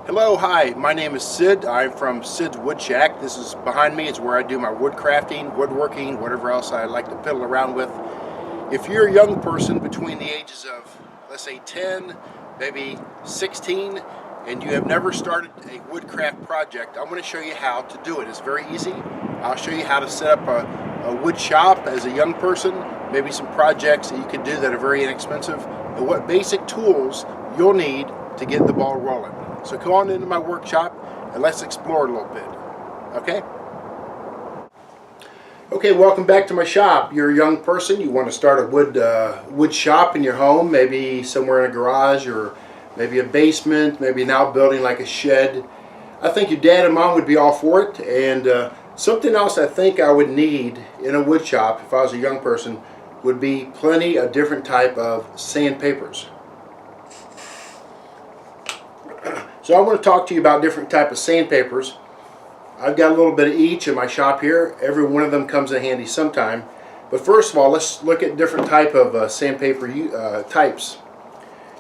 Hello, hi, my name is Sid. I'm from Sid's Wood Shack. This is behind me. It's where I do my wood crafting, woodworking, whatever else I like to fiddle around with. If you're a young person between the ages of, let's say 10, maybe 16, and you have never started a woodcraft project, I'm going to show you how to do it. It's very easy. I'll show you how to set up a wood shop as a young person, maybe some projects that you can do that are very inexpensive, and what basic tools you'll need to get the ball rolling. So come on into my workshop and let's explore a little bit. Okay? Okay, welcome back to my shop. You're a young person, you want to start a wood shop in your home, maybe somewhere in a garage or maybe a basement, maybe now building like a shed. I think your dad and mom would be all for it. And something else I think I would need in a wood shop if I was a young person would be plenty of different type of sandpapers. So I want to talk to you about different type of sandpapers. I've got a little bit of each in my shop here. Every one of them comes in handy sometime. But first of all, let's look at different type of sandpaper types.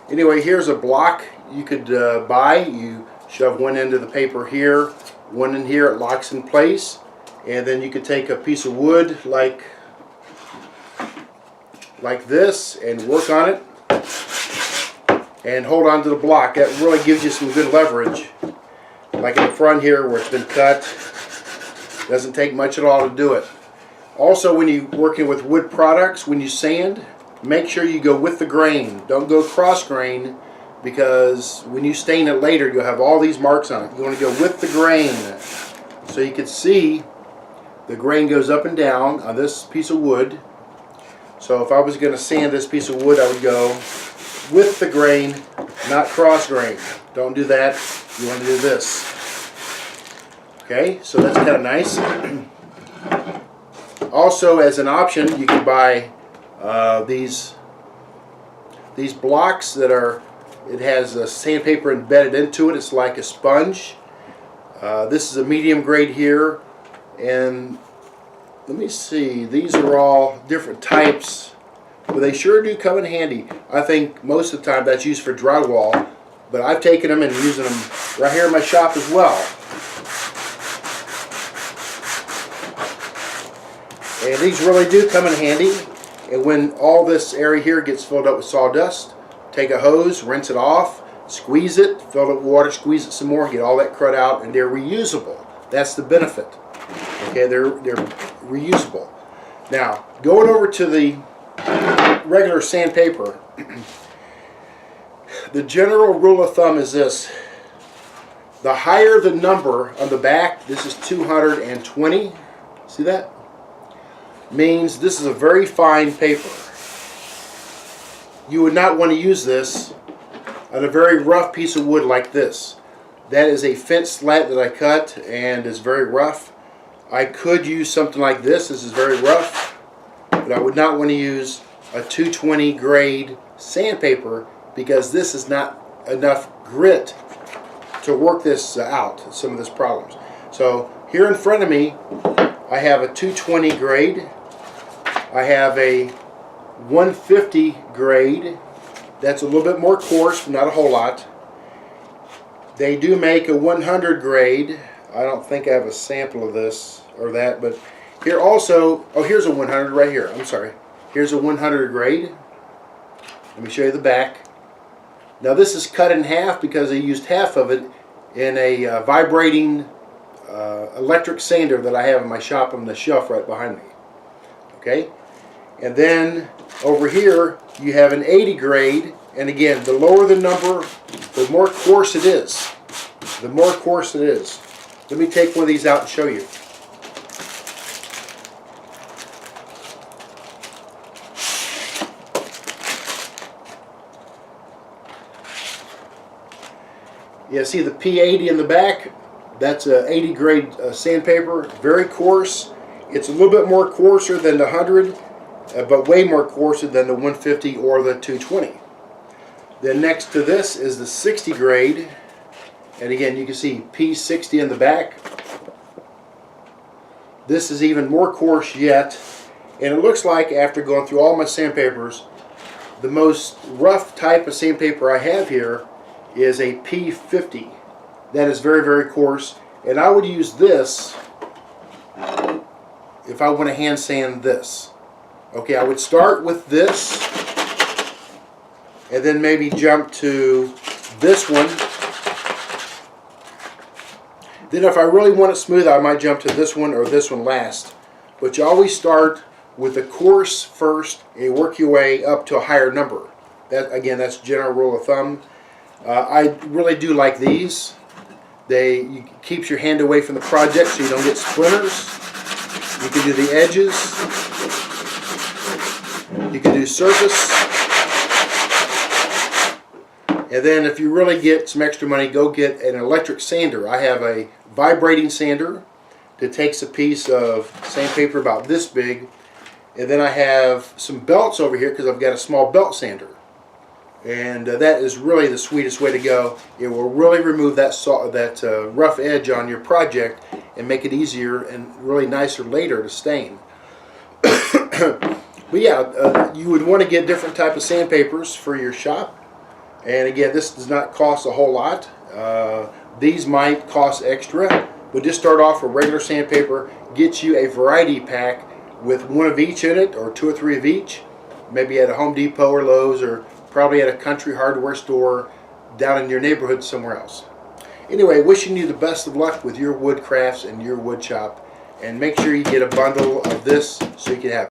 Anyway, here's a block you could buy. You shove one end of the paper here, one in here, it locks in place. And then you could take a piece of wood like this and work on it. And hold on to the block. That really gives you some good leverage. Like in the front here where it's been cut. Doesn't take much at all to do it. Also, when you're working with wood products, when you sand, make sure you go with the grain. Don't go cross grain, because when you stain it later, you'll have all these marks on it. You want to go with the grain. So you can see the grain goes up and down on this piece of wood. So if I was going to sand this piece of wood, I would go with the grain, not cross grain. Don't do that. You want to do this. Okay, so that's kind of nice. Also, as an option, you can buy these blocks that are, it has a sandpaper embedded into it. It's like a sponge. This is a medium grade here, and let me see, these are all different types. But they sure do come in handy. I think most of the time that's used for drywall, but I've taken them and using them right here in my shop as well. And these really do come in handy. And when all this area here gets filled up with sawdust, take a hose, rinse it off, squeeze it, fill it with water, squeeze it some more, get all that crud out, and they're reusable. That's the benefit. Okay, they're reusable. Now, going over to the regular sandpaper, the general rule of thumb is this: the higher the number on the back, this is 220, see that? Means this is a very fine paper. You would not want to use this on a very rough piece of wood like this. That is a fence slat that I cut and is very rough. I could use something like this. This is very rough, but I would not want to use a 220 grade sandpaper, because this is not enough grit to work this out, some of this problems. So here in front of me I have a 220 grade, I have a 150 grade. That's a little bit more coarse, but not a whole lot. They do make a 100 grade. I don't think I have a sample of this or that, but here also, oh, here's a 100 right here. I'm sorry. Here's a 100 grade. Let me show you the back. Now this is cut in half because I used half of it in a vibrating electric sander that I have in my shop on the shelf right behind me. Okay? And then over here you have an 80 grade, and again, the lower the number, the more coarse it is. The more coarse it is. Let me take one of these out and show you. Yeah, see the P80 in the back? That's a 80 grade sandpaper, very coarse. It's a little bit more coarser than the 100, but way more coarser than the 150 or the 220. Then next to this is the 60 grade, and again you can see P60 in the back. This is even more coarse yet, and it looks like, after going through all my sandpapers, the most rough type of sandpaper I have here is a P50. that is very, very coarse. And I would use this if I want to hand sand this. Okay, I would start with this and then maybe jump to this one. Then if I really want it smooth, I might jump to this one or this one last. But you always start with the coarse first and work your way up to a higher number. That, again, that's general rule of thumb. I really do like these. They keeps your hand away from the project so you don't get splinters. You can do the edges. You can do surface. And then if you really get some extra money, go get an electric sander. I have a vibrating sander that takes a piece of sandpaper about this big. And then I have some belts over here because I've got a small belt sander. And that is really the sweetest way to go. It will really remove that rough edge on your project and make it easier and really nicer later to stain. But yeah, you would want to get different type of sandpapers for your shop. And again, this does not cost a whole lot. These might cost extra, but just start off with regular sandpaper. Get you a variety pack with one of each in it, or 2 or 3 of each. Maybe at a Home Depot or Lowe's, or probably at a country hardware store down in your neighborhood somewhere else. Anyway, wishing you the best of luck with your wood crafts and your wood shop. And make sure you get a bundle of this so you can have